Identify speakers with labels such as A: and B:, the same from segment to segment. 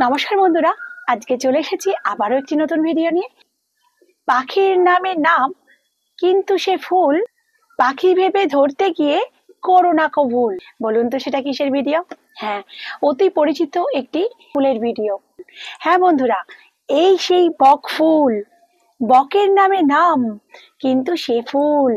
A: নমস্কার বন্ধুরা, আজকে চলে এসেছি আবারও একটি নতুন ভিডিও নিয়ে। পাখির নামে নাম কিন্তু সে ফুল, পাখি ভেবে ধরতে গিয়ে করো না কবুল। বলুন তো সেটা কিসের ভিডিও? হ্যাঁ, অতি পরিচিত একটি ফুলের ভিডিও। হ্যাঁ বন্ধুরা, এই সেই বক ফুল। বকের নামে নাম কিন্তু সে ফুল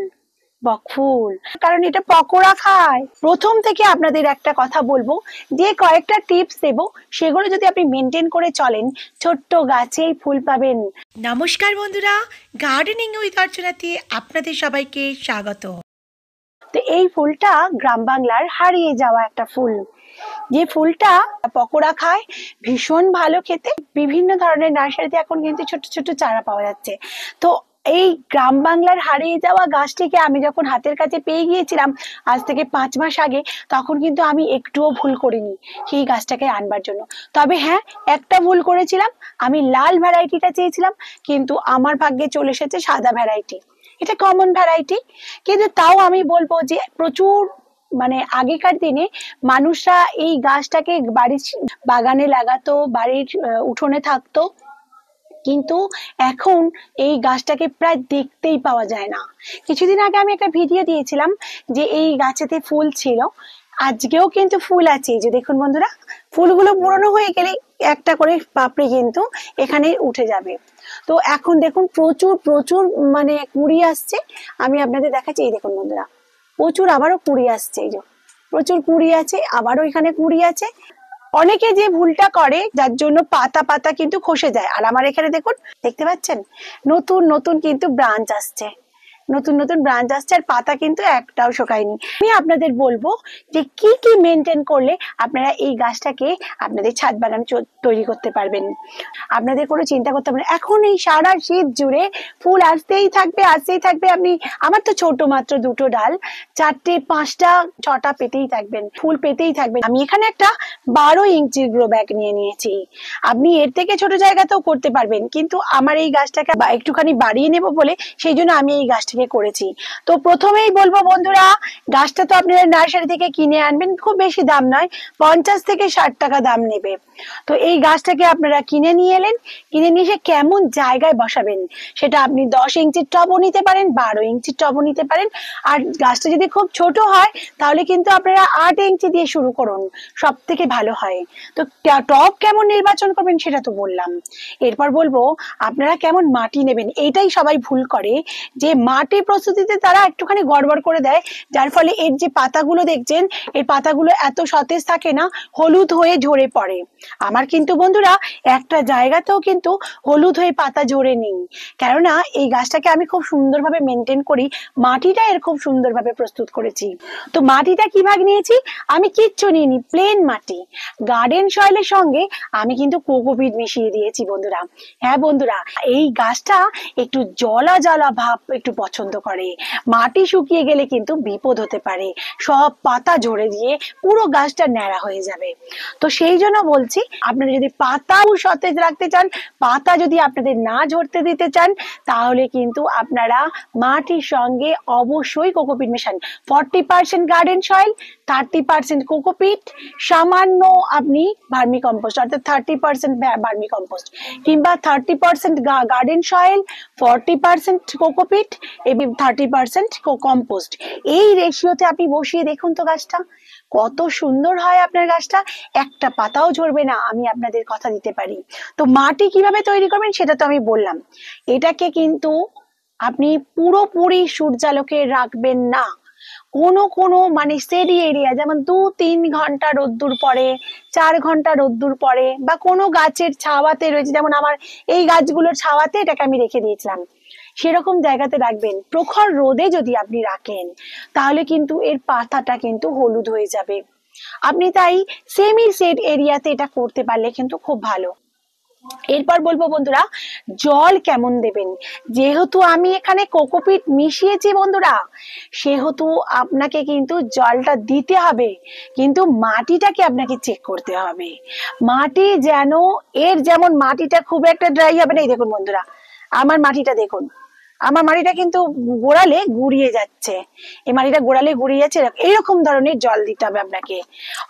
A: বকফুল, কারণ এটা পকোড়া খায়। প্রথম থেকে আপনাদের একটা কথা বলবো, যে কয়েকটা টিপস দেব, সেগুলো যদি আপনি মেনটেন করে চলেন, ছোট্ট গাছেই ফুল পাবেন।
B: নমস্কার বন্ধুরা, গার্ডেনিং উইথ অর্চনাতে আপনাদের সবাইকে স্বাগত।
A: তো এই ফুলটা গ্রাম বাংলার হারিয়ে যাওয়া একটা ফুল, যে ফুলটা পকোড়া খায়, ভীষণ ভালো খেতে। বিভিন্ন ধরনের নার্সারিতে এখন কিন্তু ছোট ছোট চারা পাওয়া যাচ্ছে। তো এই গ্রাম বাংলার হারিয়ে যাওয়া গাছটিকে আমি যখন হাতের কাছে পেয়ে গিয়েছিলাম আজ থেকে 5 মাস আগে, তখন কিন্তু আমি একটুও ভুল করিনি সেই গাছটাকে আনবার জন্য। তবে হ্যাঁ, একটা ভুল করেছিলাম, আমি লাল ভ্যারাইটিটা চেয়েছিলাম, কিন্তু আমার ভাগ্যে চলে এসেছে সাদা ভ্যারাইটি। এটা কমন ভ্যারাইটি, কিন্তু তাও আমি বলবো যে প্রচুর আগেকার দিনে মানুষরা এই গাছটাকে বাড়ির বাগানে লাগাতো, বাড়ির উঠোনে থাকতো, কিন্তু এখন এই গাছটাকে প্রায় দেখতেই পাওয়া যায় না। কিছুদিন আগে আমি একটা ভিডিও দিয়েছিলাম যে এই গাছেতে ফুল ছিল, আজকেও কিন্তু ফুল আছে। যে দেখুন বন্ধুরা, ফুলগুলো পুরনো হয়ে গেলে একটা করে পাপড়ি কিন্তু এখানে উঠে যাবে। তো এখন দেখুন প্রচুর প্রচুর কুড়ি আসছে। আমি আপনাদের দেখাচ্ছি, এই দেখুন বন্ধুরা, প্রচুর আবারও কুড়ি আসছে। এই যে প্রচুর কুড়ি আছে, আবারও এখানে কুড়ি আছে। অনেকে যে ভুলটা করে, যার জন্য পাতা পাতা কিন্তু খসে যায়। আর আমার এখানে দেখুন, দেখতে পাচ্ছেন নতুন নতুন কিন্তু ব্রাঞ্চ আসছে, নতুন নতুন ব্রাঞ্চ আসছে, আর পাতা কিন্তু একটাও শোকায়নি। আমি আপনাদের বলবো যে কি কি মেনটেন করলে আপনারা এই গাছটাকে আপনাদের ছাদ বাগান তৈরি করতে পারবেন। আপনাদের কোনো চিন্তা করতে হবে না, এখন এই সারা শীত জুড়ে ফুল আসতেই থাকবে আসতেই থাকবে। আপনি, আমার তো ছোট মাত্র দুটো ডাল, 4টে 5টা 6টা পেতেই থাকবেন, ফুল পেতেই থাকবেন। আমি এখানে একটা 12 ইঞ্চির গ্রো ব্যাগ নিয়ে নিয়েছি। আপনি এর থেকে ছোট জায়গাতেও করতে পারবেন, কিন্তু আমার এই গাছটাকে একটুখানি বাড়িয়ে নেব বলে সেই জন্য আমি এই গাছটাকে করেছি। তো প্রথমেই বলবো বন্ধুরা, গাছটা তো আপনারা নার্সারি থেকে কিনে আনবেন, খুব বেশি দাম নয়, 50 থেকে 60 টাকা দাম নেবে। তো এই গাছটাকে আপনারা কিনে নিয়ে এলেন, কিনে নিয়ে এসে কেমন জায়গায় বসাবেন, সেটা আপনি 10 ইঞ্চির টবও নিতে পারেন, 12 ইঞ্চির টবও নিতে পারেন। আর গাছটা যদি খুব ছোট হয়, তাহলে কিন্তু আপনারা 8 ইঞ্চি দিয়ে শুরু করুন, সব থেকে ভালো হয়। তো টব কেমন নির্বাচন করবেন সেটা তো বললাম। এরপর বলবো আপনারা কেমন মাটি নেবেন। এইটাই সবাই ভুল করে, যে মাটি প্রস্তুতিতে তারা একটুখানি গড়বড় করে দেয়, যার ফলে এর যে পাতাগুলো দেখছেন, এই পাতাগুলো এত সতেজ থাকে না, হলুদ হয়ে ঝরে পড়ে। আমার কিন্তু বন্ধুরা একটা জায়গাতেও কিন্তু হলুদ হয়ে পাতা ঝরে নেই, কেননা এই গাছটাকে আমি খুব সুন্দরভাবে মেনটেন করি, মাটিটা এর খুব সুন্দরভাবে প্রস্তুত করেছি। তো মাটিটা কিভাবে নিয়েছি, আমি কিচ্ছু নিইনি, প্লেন মাটি। গার্ডেন সয়েলের সঙ্গে আমি কিন্তু কোকোপিট মিশিয়ে দিয়েছি বন্ধুরা। হ্যাঁ বন্ধুরা, এই গাছটা একটু জলা জলা ভাব একটু পছন্দ করে, মাটি শুকিয়ে গেলে কিন্তু বিপদ হতে পারে, সব পাতা ঝরে দিয়ে পুরো গাছটা ন্যাড়া হয়ে যাবে। তো সেই জন্য বলছি, আপনারা যদি পাতা সতেজ রাখতে চান, পাতা যদি আপনাদের না ঝরতে দিতে চান, তাহলে কিন্তু আপনারা মাটির সঙ্গে অবশ্যই কোকোপিট মেশান। 40% গার্ডেন সয়েল, 30% কোকোপিট, সামান্য আপনি ভার্মি কম্পোস্ট, অর্থাৎ 30% ভার্মি কম্পোস্ট, কিংবা 30% গার্ডেন সয়েল, 40% কোকোপিট এবং 30% কম্পোস্ট। এই রেশিওতে আপনি বসিয়ে দেখুন তো গাছটা কত সুন্দর হয়। আপনার গাছটা একটা পাতাও ঝরবে না, আমি আপনাদের কথা দিতে পারি। তো মাটি কিভাবে তৈরি করবেন সেটা তো আমি বললাম। এটাকে কিন্তু আপনি পুরোপুরি সূর্যালোকে রাখবেন না, কোনো কোনো সেডি এরিয়া, যেমন 2-3 ঘন্টা রোদ্দুর পরে, 4 ঘন্টা রোদ্দুর পরে, বা কোনো গাছের ছাওয়াতে রয়েছে, যেমন আমার এই গাছগুলোর ছাওয়াতে এটাকে আমি রেখে দিয়েছিলাম, সেরকম জায়গাতে রাখবেন। প্রখর রোদে যদি আপনি রাখেন, তাহলে কিন্তু এর পাতাটা কিন্তু হলুদ হয়ে যাবে। আপনি তাই সেমি সেড এরিয়াতে এটা করতে পারলে কিন্তু খুব ভালো। এরপর বলবো বন্ধুরা, জল কেমন দেবেন। যেহেতু আমি এখানে কোকোপিট মিশিয়েছি বন্ধুরা, সেহেতু আপনাকে কিন্তু জলটা দিতে হবে, কিন্তু মাটিটাকে আপনাকে চেক করতে হবে। মাটি যেন, এর যেমন মাটিটা খুব একটা ড্রাই হবে না। এই দেখুন বন্ধুরা, আমার মাটিটা দেখুন, আমার মাটিটা কিন্তু গোড়ালে গুড়িয়ে যাচ্ছে, এই মাটিটা গোড়ালে গুড়িয়ে যাচ্ছে, এইরকম ধরনের জল দিতে হবে আপনাকে।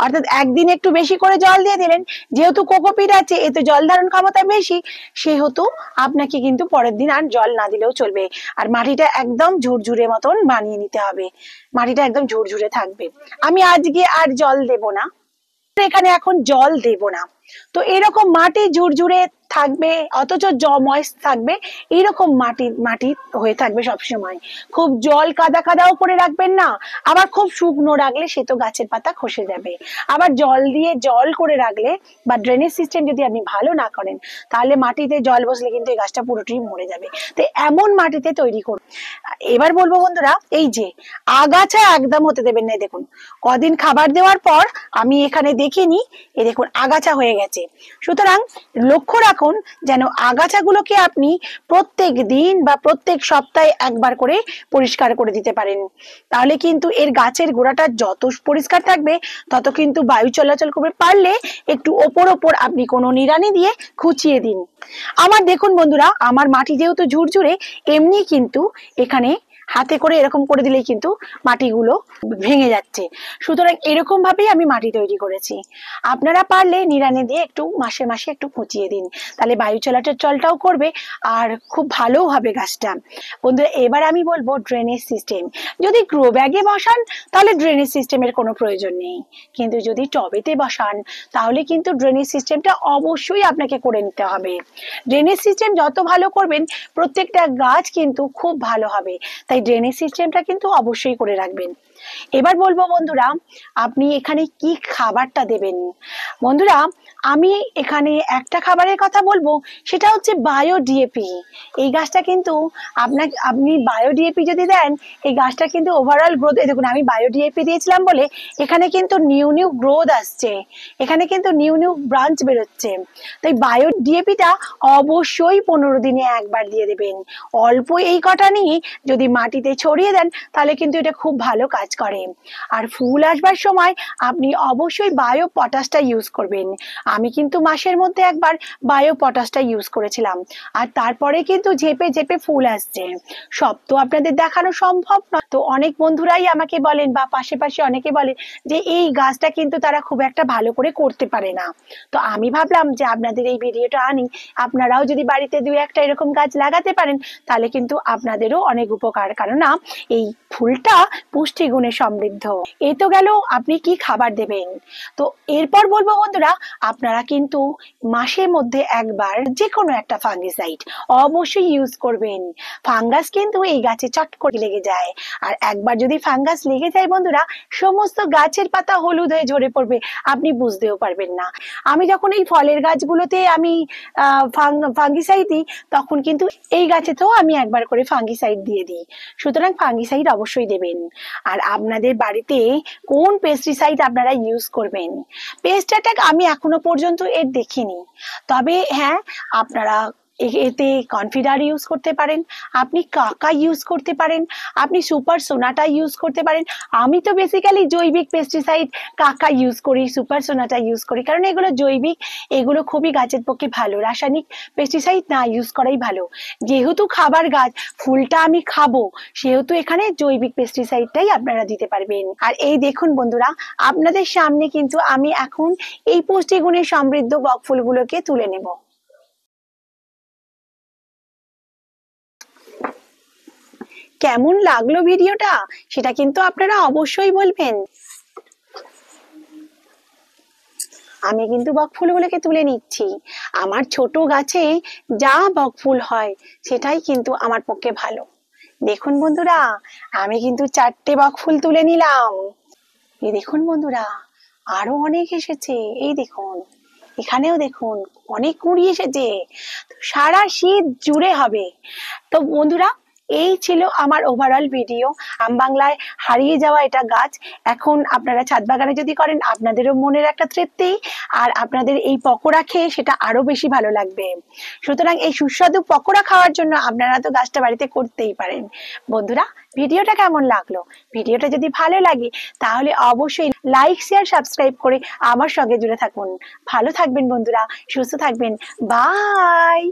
A: অর্থাৎ একদিন একটু বেশি করে জল দিয়ে দিলেন, যেহেতু কোকোপিট আছে এতে জল ধারণ ক্ষমতা বেশি, সেহেতু আপনাকে কিন্তু পরের দিন আর জল না দিলেও চলবে। আর মাটিটা একদম ঝুরঝুরে মতন বানিয়ে নিতে হবে, মাটিটা একদম ঝুরঝুরে থাকবে। আমি আজকে আর জল দেব না, এখানে এখন জল দেব না। তো এরকম মাটি ঝুরঝুরে থাকবে, অথচ ময়েস্ট থাকবে, এইরকম মাটি মাটি হয়ে থাকবে সবসময়। খুব জল কাদা কাদাও করে রাখবেন না, আবার খুব শুকনো রাখলে সে তো গাছের পাতা খসে যাবে। আবার জল দিয়ে জল করে রাখলে বা ড্রেনেজ সিস্টেম যদি আপনি ভালো না করেন, তাহলে মাটিতে জল বসলে কিন্তু এই গাছটা পুরোটাই মরে যাবে। তো এমন মাটিতে তৈরি করুন। এবার বলবো বন্ধুরা, এই যে আগাছা একদম হতে দেবেন না। দেখুন কদিন খাবার দেওয়ার পর আমি এখানে দেখিনি, এই দেখুন আগাছা হয়ে গেছে। সুতরাং লক্ষ্য রাখুন যেন আগাছাগুলোকে আপনি প্রত্যেক দিন বা প্রত্যেক সপ্তাহে একবার করে পরিষ্কার করে দিতে পারেন। তাহলে কিন্তু এর গাছের গোড়াটা যত পরিষ্কার থাকবে তত কিন্তু বায়ু চলাচল করবে। পারলে একটু ওপর ওপর আপনি কোনো নিড়ানি দিয়ে খুঁচিয়ে দিন। আমার দেখুন বন্ধুরা, আমার মাটি যেহেতু ঝুরঝুরে, এমনি কিন্তু এখানে হাতে করে এরকম করে দিলেই কিন্তু মাটিগুলো ভেঙে যাচ্ছে। সুতরাং এরকম ভাবেই আমি মাটি তৈরি করেছি। আপনারা পারলে নিড়ানি দিয়ে একটু মাসে মাসে একটু খুঁচিয়ে দিন, তাহলে বায়ু চলাচলটাও করবে আর খুব ভালো হবে গাছটা। বন্ধুরা এবার আমি বলবো ড্রেনেজ সিস্টেম। যদি গ্রো ব্যাগে বসান তাহলে ড্রেনেজ সিস্টেমের কোনো প্রয়োজন নেই, কিন্তু যদি টবেতে বসান তাহলে কিন্তু ড্রেনেজ সিস্টেমটা অবশ্যই আপনাকে করে নিতে হবে। ড্রেনেজ সিস্টেম যত ভালো করবেন প্রত্যেকটা গাছ কিন্তু খুব ভালো হবে, তাই ড্রেনেজ সিস্টেমটা কিন্তু অবশ্যই করে রাখবেন। এবার বলবো বন্ধুরা, আপনি এখানে কি খাবারটা দেবেন। বন্ধুরা আমি এখানে একটা খাবারের কথা বলবো, সেটা হচ্ছে বায়ো ডিএপি। এই গাছটা কিন্তু আপনি বায়ো ডিএপি যদি দেন, এই গাছটা কিন্তু ওভারঅল গ্রোথ, দেখুন আমি বায়ো ডিএপি দিয়েছিলাম বলে এখানে কিন্তু নিউ নিউ গ্রোথ আসছে, এখানে কিন্তু নিউ নিউ ব্রাঞ্চ বেরোচ্ছে। তাই বায়ো ডিএপিটা অবশ্যই 15 দিনে একবার দিয়ে দেবেন। অল্প এই কটা নিয়ে যদি মাটিতে ছড়িয়ে দেন তাহলে কিন্তু এটা খুব ভালো কাজ করে। আর ফুল আসবার সময় আপনি অবশ্যই বায়ো পটাশটা ইউজ করবেন। আমি কিন্তু মাসের মধ্যে একবার বায়ো পটাশটা ইউজ করেছিলাম, আর তারপরে কিন্তু ঝেপে ঝেপে ফুল আসছে। সব তো আপনাদের দেখানো সম্ভব নয়, তো অনেক বন্ধুরাই আমাকে বলেন বা পাশে অনেকে বলেন যে এই গাছটা কিন্তু তারা খুব একটা ভালো করে করতে পারে না। তো আমি ভাবলাম যে আপনাদের এই ভিডিওটা আনি, আপনারাও যদি বাড়িতে 2-1টা এরকম গাছ লাগাতে পারেন তাহলে কিন্তু আপনাদেরও অনেক উপকার। কারণ এই ফুলটা পুষ্টিগুণে সমৃদ্ধ। এই তো গেল আপনি কি খাবার দেবেন। তো এরপর বলবো বন্ধুরা, আপনারা কিন্তু মাসের মধ্যে একবার যে কোনো একটা ফাঙ্গিসাইড অবশ্যই ইউজ করবেন। ফাঙ্গাস কিন্তু এই গাছে চট করে লেগে যায়, আর একবার যদি ফাঙ্গাস লেগে যায় বন্ধুরা, সমস্ত গাছের পাতা হলুদ হয়ে ঝরে পড়বে, আপনি বুঝতেও পারবেন না। আমি যখন এই ফলের গাছগুলোতে আমি ফাঙ্গিসাইড দিই, তখন কিন্তু এই গাছেতেও আমি একবার করে ফাঙ্গিসাইড দিয়ে দিই। সুতরাং ফাঙ্গিসাইড অবশ্যই দেবেন। আর আপনাদের বাড়িতে কোন পেস্টিসাইড আপনারা ইউজ করবেন, পেস্ট অ্যাটাক আমি এখনো পর্যন্ত এর দেখিনি। তবে হ্যাঁ, আপনারা এতে কনফিডার ইউজ করতে পারেন, আপনি কাকা ইউজ করতে পারেন, আপনি সুপার সোনাটা ইউজ করতে পারেন। আমি তো বেসিক্যালি জৈবিক পেস্টিসাইড কাকা ইউজ করি, সুপার সোনাটা ইউজ করি, কারণ এগুলো জৈবিক, এগুলো খুবই গাছের পক্ষে ভালো। রাসায়নিক পেস্টিসাইড না ইউজ করাই ভালো। যেহেতু খাবার গাছ, ফুলটা আমি খাবো, সেহেতু এখানে জৈবিক পেস্টিসাইডটাই আপনারা দিতে পারবেন। আর এই দেখুন বন্ধুরা, আপনাদের সামনে কিন্তু আমি এখন এই পুষ্টিগুণে সমৃদ্ধ বক ফুলগুলোকে তুলে নেব। কেমন লাগলো ভিডিওটা সেটা কিন্তু আপনারা অবশ্যই বলবেন। আমি কিন্তু বকফুলগুলোকে তুলে নিচ্ছি। আমার ছোট গাছে যা বকফুল হয় সেটাই কিন্তু আমার পক্ষে ভালো। দেখুন বন্ধুরা, আমি কিন্তু 4টে বকফুল তুলে নিলাম। এই দেখুন বন্ধুরা, আরো অনেক এসেছে। এই দেখুন, এখানেও দেখুন অনেক কুঁড়ি এসেছে, সারা শীত জুড়ে হবে। তো বন্ধুরা, এই ছিল আমার ওভারঅল ভিডিও। গ্রাম বাংলায় হারিয়ে যাওয়া এটা গাছ এখন আপনারা ছাদ বাগানে যদি করেন, আপনাদেরও মনের একটা তৃপ্তি, আর আপনাদের এই পকোড়া খেয়ে সেটা আরো বেশি ভালো লাগবে। সুতরাং এই সুস্বাদু পকোড়া খাওয়ার জন্য আপনারা তো গাছটা বাড়িতে করতেই পারেন। বন্ধুরা, ভিডিওটা কেমন লাগলো? ভিডিওটা যদি ভালো লাগে তাহলে অবশ্যই লাইক, শেয়ার, সাবস্ক্রাইব করে আমার সঙ্গে জুড়ে থাকুন। ভালো থাকবেন বন্ধুরা, সুস্থ থাকবেন। বাই।